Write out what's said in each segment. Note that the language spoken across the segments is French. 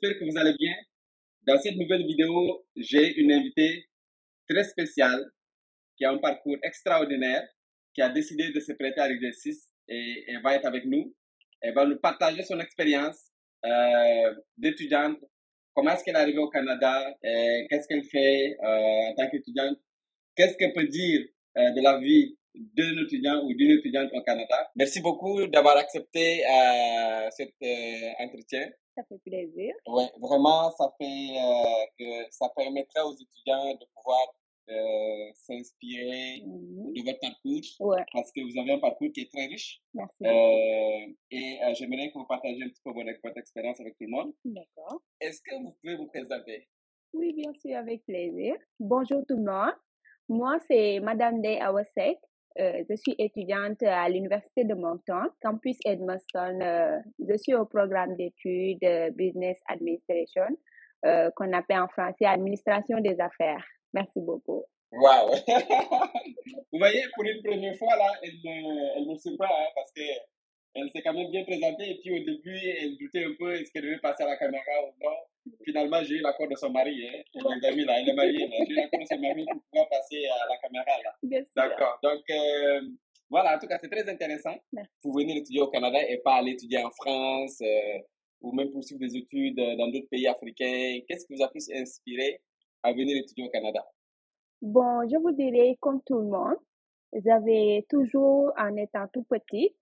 j'espère que vous allez bien. Dans cette nouvelle vidéo, j'ai une invitée très spéciale qui a un parcours extraordinaire, qui a décidé de se prêter à l'exercice et elle va être avec nous. Elle va nous partager son expérience d'étudiante, comment est-ce qu'elle est arrivée au Canada, qu'est-ce qu'elle fait en tant qu'étudiante, qu'est-ce qu'elle peut dire de la vie d'un étudiant ou d'une étudiante au Canada. Merci beaucoup d'avoir accepté cet entretien. Ça fait plaisir. Ouais, vraiment, ça permettrait aux étudiants de pouvoir s'inspirer de votre parcours, Ouais, parce que vous avez un parcours qui est très riche. merci beaucoup. J'aimerais que vous partagiez un petit peu votre expérience avec tout le monde. D'accord. Est-ce que vous pouvez vous présenter? Oui, bien sûr, avec plaisir. Bonjour tout le monde. Moi, c'est Madame Day Awasek. Je suis étudiante à l'Université de Moncton, campus Edmundston. Je suis au programme d'études Business Administration, qu'on appelle en français Administration des affaires. Merci beaucoup. Waouh! Vous voyez, pour une première fois, là, elle me surprend, hein, parce que elle s'est quand même bien présentée, et puis au début, elle doutait un peu, est-ce qu'elle devait passer à la caméra ou non. Finalement, j'ai eu l'accord de son mari, hein, les amis, là, elle est mariée, là. J'ai eu l'accord de son mari pour pouvoir passer à la caméra, là. Bien sûr. D'accord. Donc, voilà, en tout cas, c'est très intéressant Merci. pour venir étudier au Canada et pas aller étudier en France, ou même poursuivre des études dans d'autres pays africains. Qu'est-ce qui vous a plus inspiré à venir étudier au Canada? Bon, je vous dirais, comme tout le monde, j'avais toujours, en étant tout petite,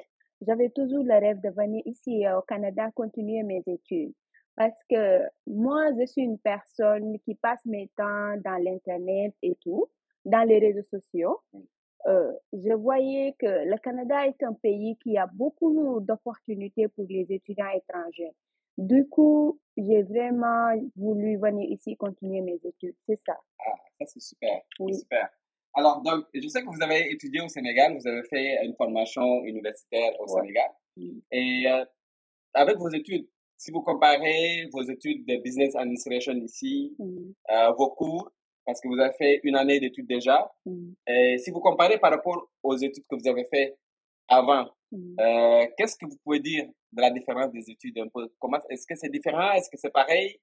j'avais toujours le rêve de venir ici au Canada continuer mes études. Parce que moi, je suis une personne qui passe mes temps dans l'Internet et tout, dans les réseaux sociaux. Je voyais que le Canada est un pays qui a beaucoup d'opportunités pour les étudiants étrangers. Du coup, j'ai vraiment voulu venir ici continuer mes études. C'est ça. Ah, ça c'est super, Oui. super. Alors, donc, je sais que vous avez étudié au Sénégal, vous avez fait une formation universitaire au Ouais. Sénégal. Et avec vos études, si vous comparez vos études de business administration ici, vos cours, parce que vous avez fait une année d'études déjà, et si vous comparez par rapport aux études que vous avez fait avant, qu'est-ce que vous pouvez dire de la différence des études un peu? Est-ce que c'est différent? Est-ce que c'est pareil?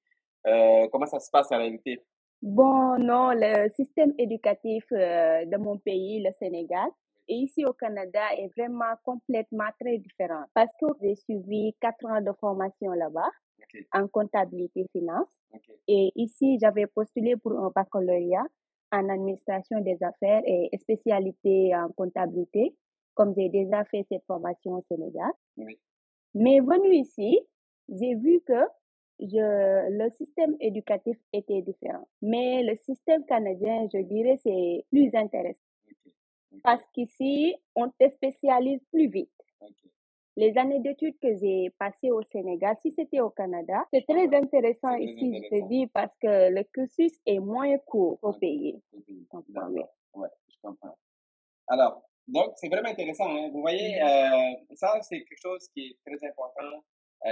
Comment ça se passe en réalité? Bon, non, le système éducatif de mon pays, le Sénégal, et ici au Canada est vraiment complètement très différent parce que j'ai suivi 4 ans de formation là-bas Ok, en comptabilité finance ok. et ici j'avais postulé pour un baccalauréat en administration des affaires et spécialité en comptabilité comme j'ai déjà fait cette formation au Sénégal. Oui. Mais venu ici, j'ai vu que le système éducatif était différent. Mais le système canadien, je dirais, c'est plus intéressant Ok, ok, parce qu'ici, on te spécialise plus vite. ok. Les années d'études que j'ai passées au Sénégal, si c'était au Canada, c'est très intéressant C'est très ici, je te intéressant. dis, parce que le cursus est moins court au Ok, pays. ok, Donc, oui. d'accord. Ouais, je comprends. Alors, donc, c'est vraiment intéressant, hein. Vous voyez, ça, c'est quelque chose qui est très important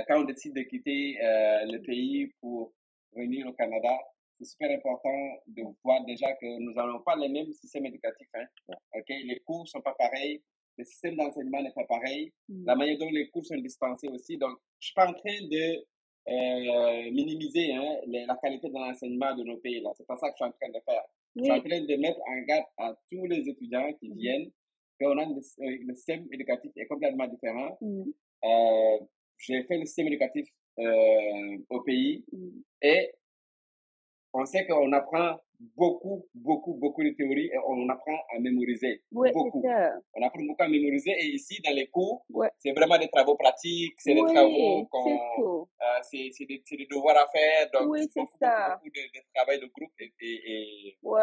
quand on décide de quitter le pays pour venir au Canada. C'est super important de voir déjà que nous n'avons pas les mêmes systèmes éducatifs, hein. Ok, les cours sont pas pareils, le système d'enseignement n'est pas pareil, la manière dont les cours sont dispensés aussi. Donc, je suis pas en train de minimiser, hein, la qualité de l'enseignement de nos pays là. C'est pas ça que je suis en train de faire. Je suis en Oui. train de mettre en garde à tous les étudiants qui viennent qu'on a le système éducatif est complètement différent. J'ai fait le système éducatif au pays et on sait qu'on apprend beaucoup de théories et on apprend à mémoriser Oui, c'est beaucoup. ça. On apprend beaucoup à mémoriser et ici, dans les cours, Ouais. c'est vraiment des travaux pratiques, c'est des Oui, travaux c'est tout. c'est des devoirs à faire, donc Oui, c'est beaucoup ça. de travail de groupe et Ouais.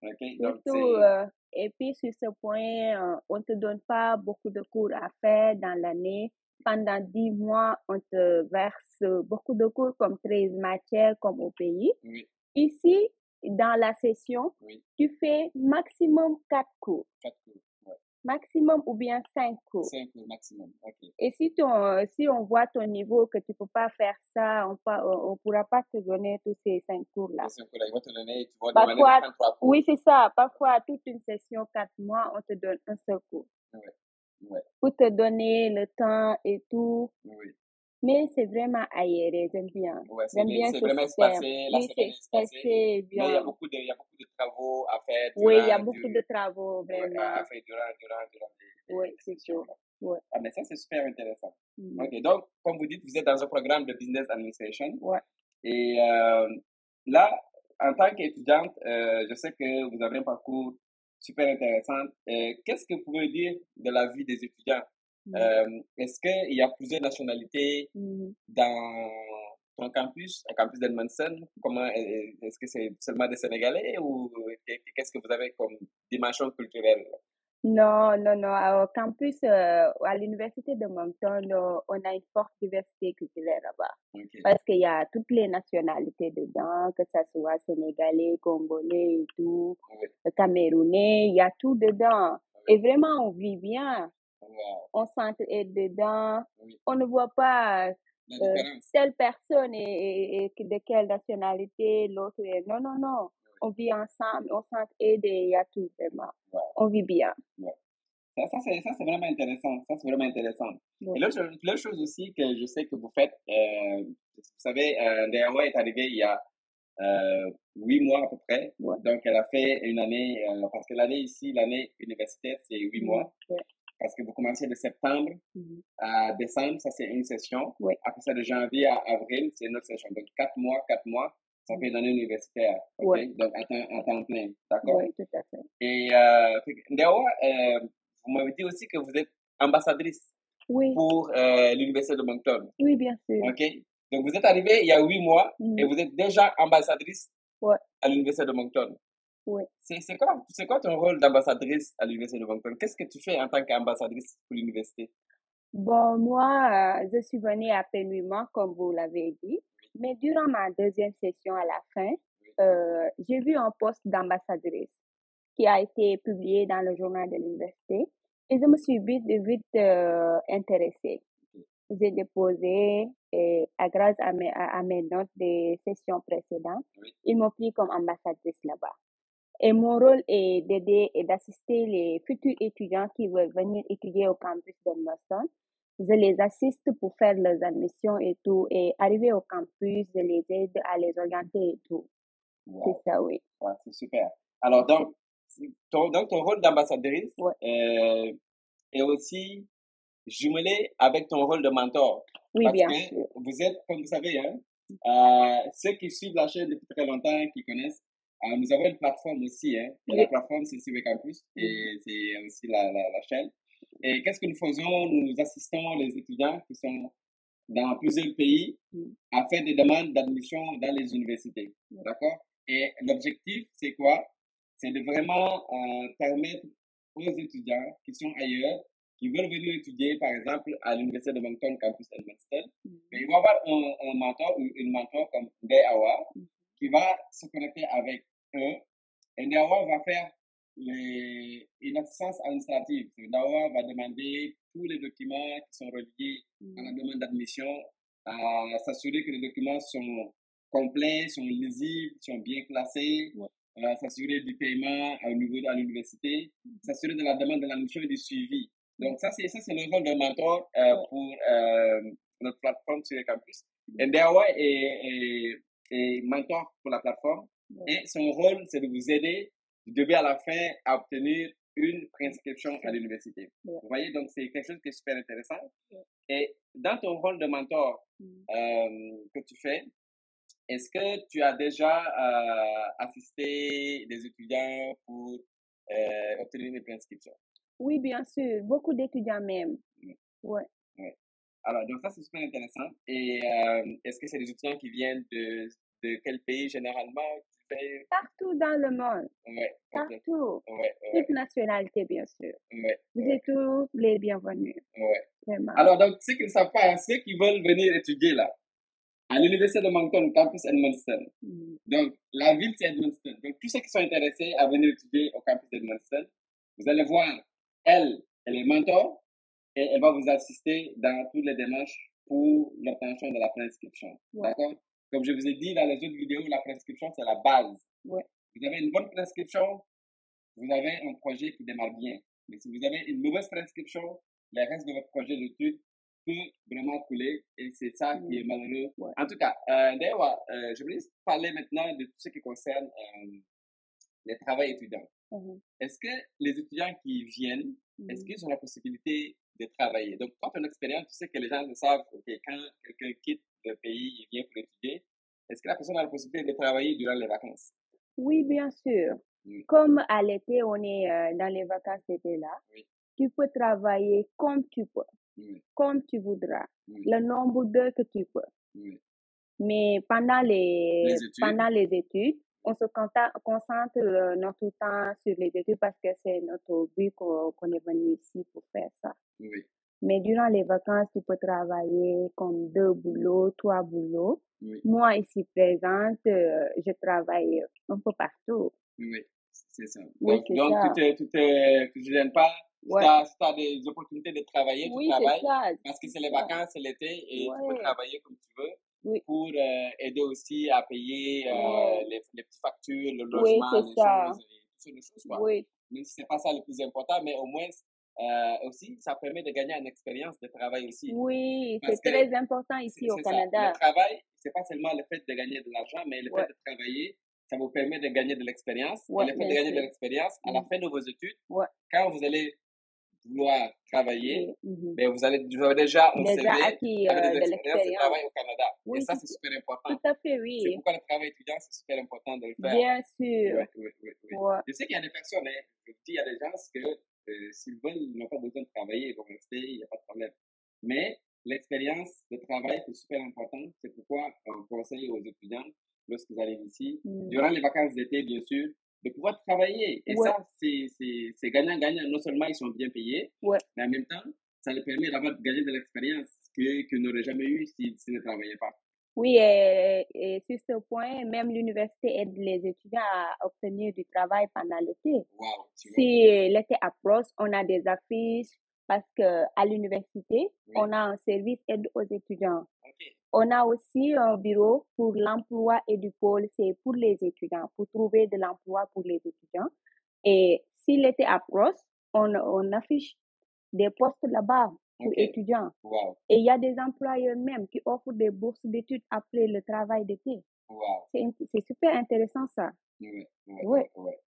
ok, donc Surtout, c'est et puis sur ce point, on te donne pas beaucoup de cours à faire dans l'année. Pendant 10 mois, on te verse beaucoup de cours comme 13 matières comme au pays. oui, Ici, dans la session, oui, tu fais maximum 4 cours, 4 cours, ouais, maximum ou bien 5 cours. 5 cours maximum, ok. Et si on voit ton niveau que tu peux pas faire ça, on pourra pas te donner tous ces 5 cours-là. Les 5 cours là, ils vont te donner, tu vas demander de Parfois, prendre 3 cours. oui, c'est ça. Parfois, toute une session, 4 mois, on te donne un seul cours. Ouais, ouais, Pour te donner le temps et tout. oui. Mais c'est vraiment aéré, j'aime bien. Ouais, J'aime bien c'est ce vraiment système. espacé, la Oui, c'est semaine est espacée, espacé, mais bien. il y a beaucoup de travaux à faire Oui, il y a beaucoup de travaux, ouais, vraiment. à faire durant Oui, les c'est sessions, sûr. là. Oui. Ah, mais ça, c'est super intéressant. Mhm. OK, donc, comme vous dites, vous êtes dans un programme de business administration. Ouais. Et là, en tant qu'étudiante, je sais que vous avez un parcours super intéressant. Qu'est-ce que vous pouvez dire de la vie des étudiants? Mhm. Est-ce qu'il y a plusieurs nationalités Mhm. dans ton campus, le campus d'Edmondson? Est-ce que c'est seulement des Sénégalais ou qu'est-ce que vous avez comme dimension culturelle? Non, non, non. Au campus, à l'université de Moncton, là, on a une forte diversité culturelle là-bas. OK. Parce qu'il y a toutes les nationalités dedans, que ça soit sénégalais, congolais et tout, Oui, camerounais, il y a tout dedans. Et oui. vraiment, on vit bien. Wow. On s'entraide dedans. Oui. On ne voit pas La euh, différence. telle personne est de quelle nationalité, l'autre est. Non, non, non. On vit ensemble, on s'entraide et il y a tout vraiment. Wow. On vit bien. Ouais. Ça, c'est vraiment intéressant. Ça, c'est vraiment intéressant. Et Ouais. l'autre chose aussi que je sais que vous faites, vous savez, Ndeyawa est arrivée il y a 8 mois à peu près. Ouais. Donc, elle a fait une année, parce que l'année ici, l'année universitaire, c'est 8 mois. Ouais. Parce que vous commencez de septembre Mhm. à décembre, ça c'est une session. Ouais. Après ça, de janvier à avril, c'est une autre session. Donc, 4 mois, ça fait Mhm. une année universitaire. OK? Ouais. Donc, à temps plein. D'accord? Ouais, tout à fait. Et Ndeyawa, vous m'avez dit aussi que vous êtes ambassadrice Oui, pour l'Université de Moncton. oui, bien sûr. OK? Donc, vous êtes arrivée il y a 8 mois et Mhm. vous êtes déjà ambassadrice Ouais. à l'Université de Moncton. Ouais. C'est quoi ton rôle d'ambassadrice à l'Université de Moncton? Qu'est-ce que tu fais en tant qu'ambassadrice pour l'université? Bon, moi, je suis venue à peine 8 mois, comme vous l'avez dit. Mais durant ma deuxième session à la fin, j'ai vu un poste d'ambassadrice qui a été publié dans le journal de l'université et je me suis vite intéressée. J'ai déposé et grâce à mes notes des sessions précédentes, Oui. ils m'ont pris comme ambassadrice là-bas. Et mon rôle est d'aider et d'assister les futurs étudiants qui veulent venir étudier au campus de Boston. Je les assiste pour faire leurs admissions et tout. Et arriver au campus, je les aide à les orienter et tout. C'est Wow. ça, oui. Ouais, c'est super. Alors, Merci. donc ton rôle d'ambassadrice Ouais. est aussi jumelé avec ton rôle de mentor. Oui, Parce bien que sûr. vous êtes, comme vous savez, hein, ceux qui suivent la chaîne depuis très longtemps, qui connaissent, nous avons une plateforme aussi. Hein, et la Oui. plateforme, c'est CW Campus Mhm. et c'est aussi la chaîne. Et qu'est-ce que nous faisons? Nous assistons les étudiants qui sont dans plusieurs pays Mhm. à faire des demandes d'admission dans les universités. Ouais. D'accord? Et l'objectif, c'est quoi? C'est de vraiment permettre aux étudiants qui sont ailleurs, qui veulent venir étudier, par exemple, à l'Université de Moncton, campus Edmundston, mais Mhm. ils vont avoir un mentor ou une mentor comme Ndeye Awa Mhm. qui va se connecter avec eux. Et Ndeye Awa va faire une assistance administrative. Ndeye Awa va demander tous les documents qui sont reliés à la Mhm. demande d'admission, à s'assurer que les documents sont complets, sont lisibles, sont bien classés, Ouais. s'assurer du paiement au niveau de l'université, Mhm. s'assurer de la demande de l'admission et du suivi. Mhm. Donc, ça, c'est le rôle d'un mentor Ouais. pour notre plateforme sur le campus. Mhm. Et Ndeyawa est mentor pour la plateforme. Ouais. Et son rôle, c'est de vous aider du début à la fin à obtenir une prescription à Ouais. l'université. Ouais. Vous voyez, donc c'est quelque chose qui est super intéressant. Ouais. Et dans ton rôle de mentor Mhm. que tu fais, est-ce que tu as déjà assisté des étudiants pour obtenir une prescription? Oui, bien sûr. Beaucoup d'étudiants même. Oui. Ouais. Oui. Alors, donc ça, c'est super intéressant. Et est-ce que c'est des étudiants qui viennent de quel pays généralement? Tu fais... Partout dans le monde. Ouais, ok. Partout. Ouais, Toute ouais, nationalité, bien sûr. ouais, Vous ouais, êtes tous les bienvenus. ouais. Vraiment. Alors, donc, ceux qui ne savent pas, hein, ceux qui veulent venir étudier là, à l'Université de Moncton, campus Edmundston. Mhm. Donc, la ville, c'est Edmundston. Donc, tous ceux qui sont intéressés à venir étudier au campus d'Edmundston, vous allez voir, elle est mentor et elle va vous assister dans toutes les démarches pour l'obtention de la prescription. Ouais. D'accord? Comme je vous ai dit dans les autres vidéos, la prescription, c'est la base. Ouais. Vous avez une bonne prescription, vous avez un projet qui démarre bien. Mais si vous avez une mauvaise prescription, le reste de votre projet d'études peut vraiment couler et c'est ça qui est malheureux. Ouais. En tout cas, d'ailleurs, je voulais parler maintenant de tout ce qui concerne les travaux étudiants. Est-ce que les étudiants qui viennent, est-ce qu'ils ont la possibilité de travailler? Donc, quand on a expérience, tu sais que les gens le savent, ok, quand quelqu'un quitte le pays et vient pour étudier, est-ce que la personne a la possibilité de travailler durant les vacances? Oui, bien sûr. Oui, Comme à l'été, on est dans les vacances d'été là, oui, tu peux travailler comme tu peux, oui, comme tu voudras, oui, le nombre d'heures que tu peux. oui. Mais Les études? pendant les études, on se concentre notre temps sur les études parce que c'est notre but qu'on est venu ici pour faire ça. Oui, Mais durant les vacances, tu peux travailler comme 2 boulots, 3 boulots. oui, Moi, ici présente, je travaille un peu partout. oui, c'est ça. Oui, c'est Donc ça. tu te gênes pas. Si Ouais. t'as des opportunités de travailler, tu Oui, c'est travailles ça. parce que c'est C'est les ça. vacances, c'est l'été et tu peux Ouais. travailler comme tu veux Oui. pour aider aussi à payer Ouais. les petites factures, le Oui, logement, c'est les ça. choses et toutes sortes de choses, quoi. Oui. Même si c'est pas ça le plus important, mais au moins, aussi, ça permet de gagner en expérience de travail aussi. Oui, Parce c'est que très important ici au c'est ça. Le Canada. travail, c'est pas seulement le fait de gagner de l'argent, mais le fait Ouais. de travailler, ça vous permet de gagner de l'expérience. Et Ouais, le fait de bien gagner de sûr. l'expérience, à la fin de vos études, Ouais. quand vous allez vouloir travailler, Oui. ben vous avez déjà un Déjà CV acquis avec des de expériences de travail l'expérience. au Canada. Et Oui, ça, c'est super important. tout à fait, C'est oui. pourquoi le travail étudiant, c'est super important de le faire. Bien sûr. Oui. Ouais. Je sais qu'il y a des personnes, hein, je vous dis, il y a des gens que s'ils veulent, ils n'ont pas besoin de travailler, ils vont rester, il n'y a pas de problème. Mais l'expérience de travail, c'est super important. C'est pourquoi on conseille aux étudiants, lorsqu'ils arrivent ici, durant les vacances d'été, bien sûr, de pouvoir travailler. Et Ouais. ça, c'est gagnant-gagnant. Non seulement ils sont bien payés, Ouais. mais en même temps, ça leur permet d'avoir gagné de l'expérience qu'ils n'auraient jamais eu s'ils ne travaillaient pas. Oui, et sur ce point, même l'université aide les étudiants à obtenir du travail pendant l'été. Wow, tu vois. Si l'été approche, on a des affiches parce que à l'université, Oui. on a un service aide aux étudiants. OK. On a aussi un bureau pour l'emploi et du pôle, c'est pour les étudiants, pour trouver de l'emploi pour les étudiants. Et si l'été approche, on affiche des postes là-bas pour OK. étudiants. Wow. Et il y a des employeurs même qui offrent des bourses d'études après le travail d'été. Wow. C'est super intéressant ça. Ouais. Ah ouais, Ouais.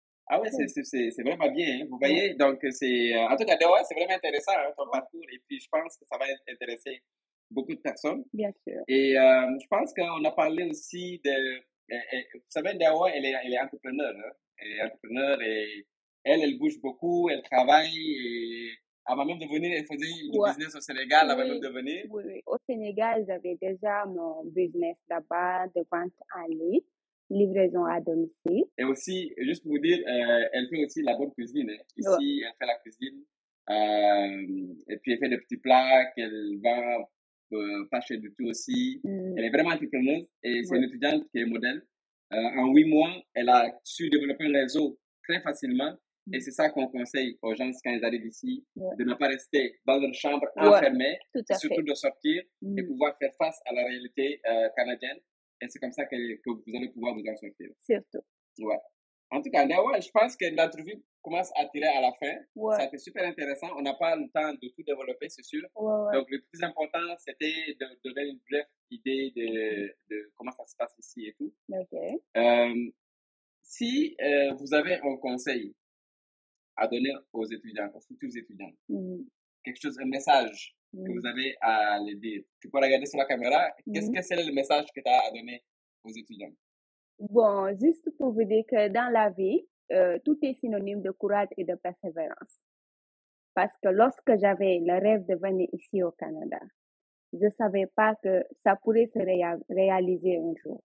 c'est vraiment bien, hein. Vous Ouais. voyez, donc c'est... en tout cas, ouais, c'est vraiment intéressant, hein, ton parcours. Et puis, je pense que ça va intéresser beaucoup de personnes. Bien sûr. Et je pense qu'on a parlé aussi de... vous savez, Dawa, elle est entrepreneur. Hein. Elle est entrepreneur et elle bouge beaucoup, elle travaille. Et avant même de venir, elle faisait du Ouais. business au Sénégal avant même Oui, de venir. oui. Au Sénégal, j'avais déjà mon business là-bas de vente en ligne, livraison à domicile. Et aussi, juste pour vous dire, elle fait aussi la bonne cuisine. Hein. Ouais. Ici, elle fait la cuisine. Et puis, elle fait des petits plats qu'elle vend pas cher du tout aussi. Elle est vraiment entrepreneuse et c'est Ouais. une étudiante qui est modèle. En 8 mois, elle a su développer un réseau très facilement. Et c'est ça qu'on conseille aux gens quand ils arrivent ici, Ouais. de ne pas rester dans une chambre Ouais, enfermée, tout c'est à surtout fait. de sortir et pouvoir faire face à la réalité canadienne. Et c'est comme ça que vous allez pouvoir vous en sortir. Surtout. Ouais. En tout cas, ouais, je pense que l'entrevue commence à tirer à la fin. Ça a Ouais. été super intéressant. On n'a pas le temps de tout développer, c'est sûr. Ouais. Donc, le plus important, c'était de donner une brève idée de comment ça se passe ici et tout. OK. Si vous avez un conseil à donner aux étudiants, aux futurs étudiants, quelque chose, un message que vous avez à les dire, tu peux regarder sur la caméra. Qu'est-ce que c'est le message que tu as à donner aux étudiants? Bon, juste pour vous dire que dans la vie, tout est synonyme de courage et de persévérance. Parce que lorsque j'avais le rêve de venir ici au Canada, je ne savais pas que ça pourrait se réaliser un jour.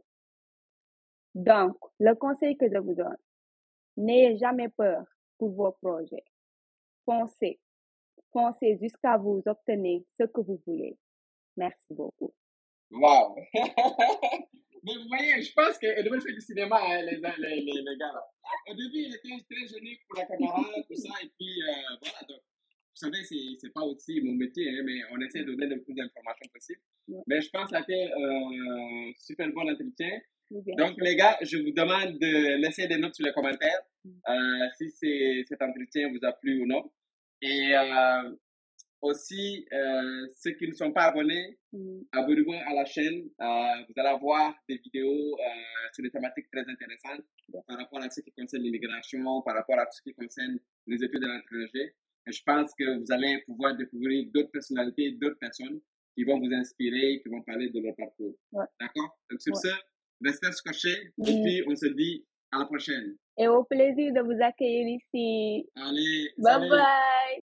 Donc, le conseil que je vous donne, n'ayez jamais peur pour vos projets. Foncez. Foncez jusqu'à vous obtenir ce que vous voulez. Merci beaucoup. Wow! Mais vous voyez, je pense qu'elle devait faire du cinéma, hein, les gars, là. Au début, il était très gêné pour la caméra, tout ça, et puis voilà. Donc, vous savez, c'est pas aussi mon métier, hein, mais on essaie de donner le plus d'informations possible. Mais je pense que c'était un super bon entretien. Donc, les gars, je vous demande de laisser des notes sur les commentaires si cet entretien vous a plu ou non. Et aussi, ceux qui ne sont pas abonnés, abonnez-vous à la chaîne. Vous allez avoir des vidéos sur des thématiques très intéressantes par rapport à ce qui concerne l'immigration, par rapport à tout ce qui concerne les études à l'étranger. Et je pense que vous allez pouvoir découvrir d'autres personnalités, d'autres personnes qui vont vous inspirer, qui vont parler de leur parcours. Ouais. D'accord? Donc, sur ce, restez scotchés et Oui. puis on se dit à la prochaine. Et au plaisir de vous accueillir ici. Allez, Bye salut! bye.